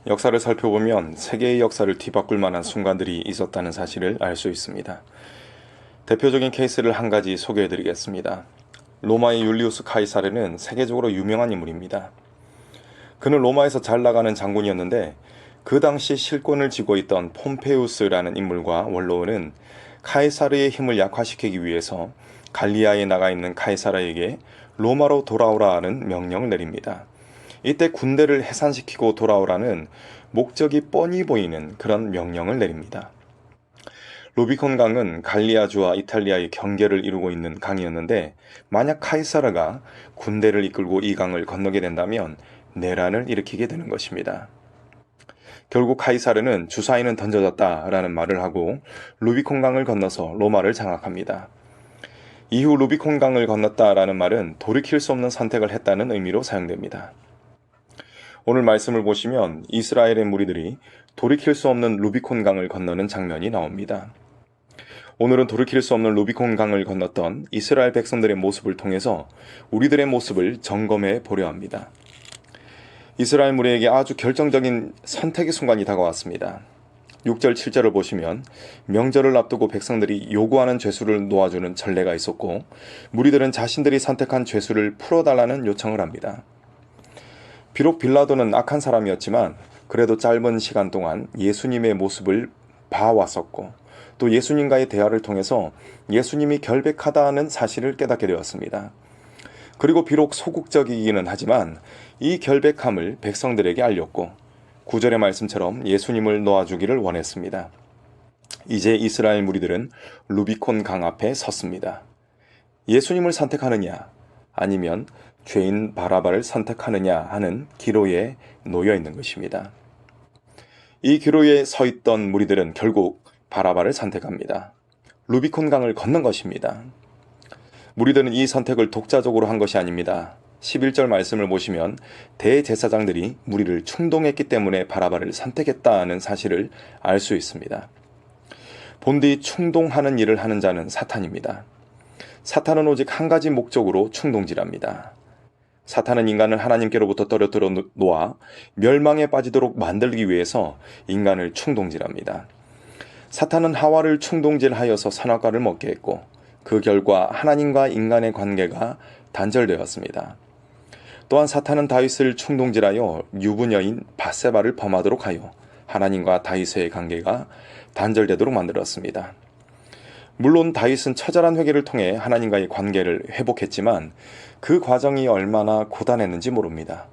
역사를 살펴보면 세계의 역사를 뒤바꿀 만한 순간들이 있었다는 사실을 알 수 있습니다. 대표적인 케이스를 한 가지 소개해드리겠습니다. 로마의 율리우스 카이사르는 세계적으로 유명한 인물입니다. 그는 로마에서 잘 나가는 장군이었는데 그 당시 실권을 쥐고 있던 폼페우스라는 인물과 원로원은 카이사르의 힘을 약화시키기 위해서 갈리아에 나가 있는 카이사르에게 로마로 돌아오라는 명령을 내립니다. 이때 군대를 해산시키고 돌아오라는 목적이 뻔히 보이는 그런 명령을 내립니다. 루비콘 강은 갈리아주와 이탈리아의 경계를 이루고 있는 강이었는데 만약 카이사르가 군대를 이끌고 이 강을 건너게 된다면 내란을 일으키게 되는 것입니다. 결국 카이사르는 주사위는 던져졌다라는 말을 하고 루비콘 강을 건너서 로마를 장악합니다. 이후 루비콘 강을 건넜다라는 말은 돌이킬 수 없는 선택을 했다는 의미로 사용됩니다. 오늘 말씀을 보시면 이스라엘의 무리들이 돌이킬 수 없는 루비콘 강을 건너는 장면이 나옵니다. 오늘은 돌이킬 수 없는 루비콘 강을 건넜던 이스라엘 백성들의 모습을 통해서 우리들의 모습을 점검해 보려 합니다. 이스라엘 무리에게 아주 결정적인 선택의 순간이 다가왔습니다. 6절 7절을 보시면 명절을 앞두고 백성들이 요구하는 죄수를 놓아주는 전례가 있었고 무리들은 자신들이 선택한 죄수를 풀어달라는 요청을 합니다. 비록 빌라도는 악한 사람이었지만 그래도 짧은 시간 동안 예수님의 모습을 봐왔었고 또 예수님과의 대화를 통해서 예수님이 결백하다는 사실을 깨닫게 되었습니다. 그리고 비록 소극적이기는 하지만 이 결백함을 백성들에게 알렸고 9절의 말씀처럼 예수님을 놓아주기를 원했습니다. 이제 이스라엘 무리들은 루비콘 강 앞에 섰습니다. 예수님을 선택하느냐 아니면 죄인 바라바를 선택하느냐 하는 기로에 놓여 있는 것입니다. 이 기로에 서 있던 무리들은 결국 바라바를 선택합니다. 루비콘 강을 건넌 것입니다. 무리들은 이 선택을 독자적으로 한 것이 아닙니다. 11절 말씀을 보시면 대제사장들이 무리를 충동했기 때문에 바라바를 선택했다는 사실을 알 수 있습니다. 본디 충동하는 일을 하는 자는 사탄입니다. 사탄은 오직 한 가지 목적으로 충동질합니다. 사탄은 인간을 하나님께로부터 떨어뜨려 놓아 멸망에 빠지도록 만들기 위해서 인간을 충동질합니다. 사탄은 하와를 충동질하여서 선악과를 먹게 했고 그 결과 하나님과 인간의 관계가 단절되었습니다. 또한 사탄은 다윗을 충동질하여 유부녀인 밧세바를 범하도록 하여 하나님과 다윗의 관계가 단절되도록 만들었습니다. 물론 다윗은 처절한 회개를 통해 하나님과의 관계를 회복했지만 그 과정이 얼마나 고단했는지 모릅니다.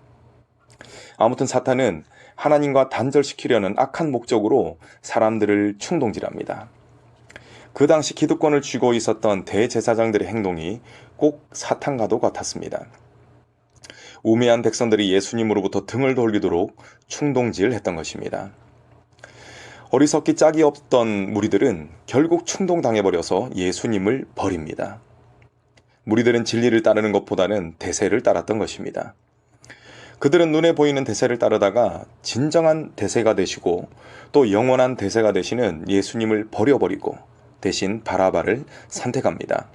아무튼 사탄은 하나님과 단절시키려는 악한 목적으로 사람들을 충동질합니다. 그 당시 기득권을 쥐고 있었던 대제사장들의 행동이 꼭 사탄과도 같았습니다. 우매한 백성들이 예수님으로부터 등을 돌리도록 충동질했던 것입니다. 어리석기 짝이 없던 무리들은 결국 충동당해버려서 예수님을 버립니다. 무리들은 진리를 따르는 것보다는 대세를 따랐던 것입니다. 그들은 눈에 보이는 대세를 따르다가 진정한 대세가 되시고 또 영원한 대세가 되시는 예수님을 버려버리고 대신 바라바를 선택합니다.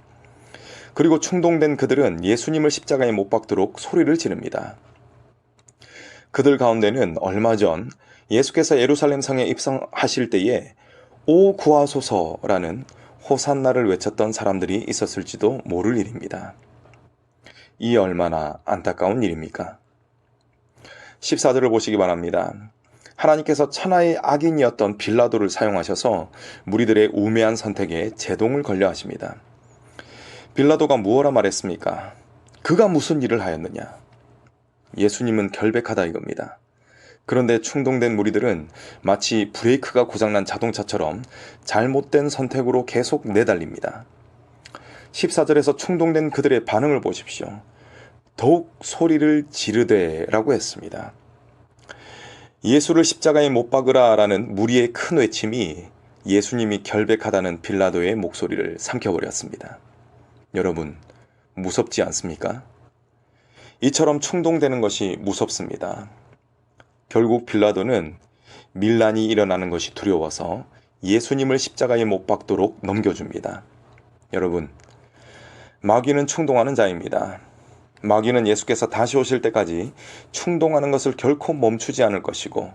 그리고 충동된 그들은 예수님을 십자가에 못 박도록 소리를 지릅니다. 그들 가운데는 얼마 전 예수께서 예루살렘 성에 입성하실 때에 오 구하소서라는 호산나를 외쳤던 사람들이 있었을지도 모를 일입니다. 이 얼마나 안타까운 일입니까? 14절을 보시기 바랍니다. 하나님께서 천하의 악인이었던 빌라도를 사용하셔서 무리들의 우매한 선택에 제동을 걸려 하십니다. 빌라도가 무엇라 말했습니까? 그가 무슨 일을 하였느냐? 예수님은 결백하다 이겁니다. 그런데 충동된 무리들은 마치 브레이크가 고장난 자동차처럼 잘못된 선택으로 계속 내달립니다. 14절에서 충동된 그들의 반응을 보십시오. 더욱 소리를 지르되라고 했습니다. 예수를 십자가에 못 박으라 라는 무리의 큰 외침이 예수님이 결백하다는 빌라도의 목소리를 삼켜버렸습니다. 여러분, 무섭지 않습니까? 이처럼 충동되는 것이 무섭습니다. 결국 빌라도는 밀란이 일어나는 것이 두려워서 예수님을 십자가에 못 박도록 넘겨줍니다. 여러분, 마귀는 충동하는 자입니다. 마귀는 예수께서 다시 오실 때까지 충동하는 것을 결코 멈추지 않을 것이고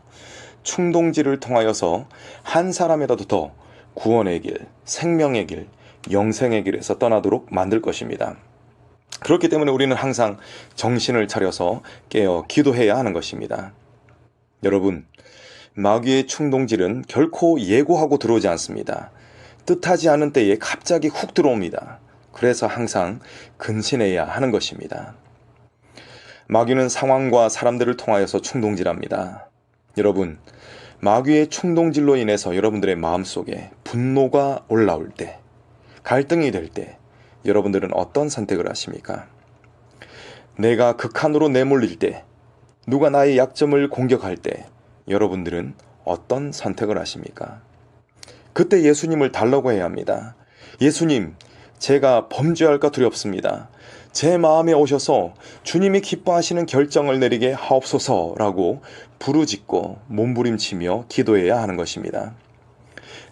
충동질을 통하여서 한 사람이라도 더 구원의 길, 생명의 길, 영생의 길에서 떠나도록 만들 것입니다. 그렇기 때문에 우리는 항상 정신을 차려서 깨어 기도해야 하는 것입니다. 여러분, 마귀의 충동질은 결코 예고하고 들어오지 않습니다. 뜻하지 않은 때에 갑자기 훅 들어옵니다. 그래서 항상 근신해야 하는 것입니다. 마귀는 상황과 사람들을 통하여서 충동질합니다. 여러분, 마귀의 충동질로 인해서 여러분들의 마음속에 분노가 올라올 때, 갈등이 될 때 여러분들은 어떤 선택을 하십니까? 내가 극한으로 내몰릴 때, 누가 나의 약점을 공격할 때 여러분들은 어떤 선택을 하십니까? 그때 예수님을 달라고 해야 합니다. 예수님, 제가 범죄할까 두렵습니다. 제 마음에 오셔서 주님이 기뻐하시는 결정을 내리게 하옵소서라고 부르짖고 몸부림치며 기도해야 하는 것입니다.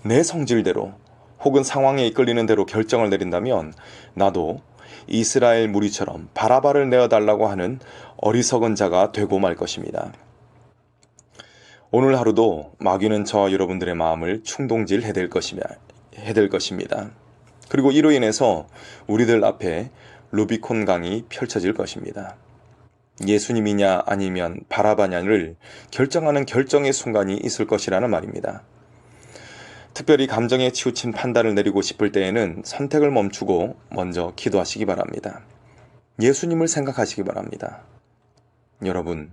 내 성질대로 혹은 상황에 이끌리는 대로 결정을 내린다면 나도 이스라엘 무리처럼 바라바를 내어달라고 하는 어리석은 자가 되고 말 것입니다. 오늘 하루도 마귀는 저와 여러분들의 마음을 충동질 해댈 것입니다. 그리고 이로 인해서 우리들 앞에 루비콘 강이 펼쳐질 것입니다. 예수님이냐 아니면 바라바냐를 결정하는 결정의 순간이 있을 것이라는 말입니다. 특별히 감정에 치우친 판단을 내리고 싶을 때에는 선택을 멈추고 먼저 기도하시기 바랍니다. 예수님을 생각하시기 바랍니다. 여러분,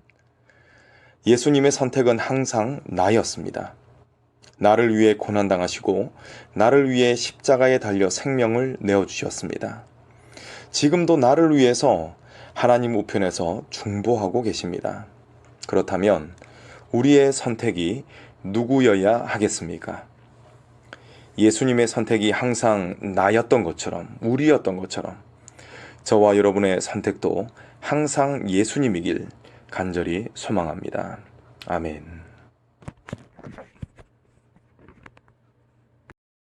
예수님의 선택은 항상 나였습니다. 나를 위해 고난당하시고 나를 위해 십자가에 달려 생명을 내어주셨습니다. 지금도 나를 위해서 하나님 우편에서 중보하고 계십니다. 그렇다면 우리의 선택이 누구여야 하겠습니까? 예수님의 선택이 항상 나였던 것처럼, 우리였던 것처럼 저와 여러분의 선택도 항상 예수님이길 간절히 소망합니다. 아멘.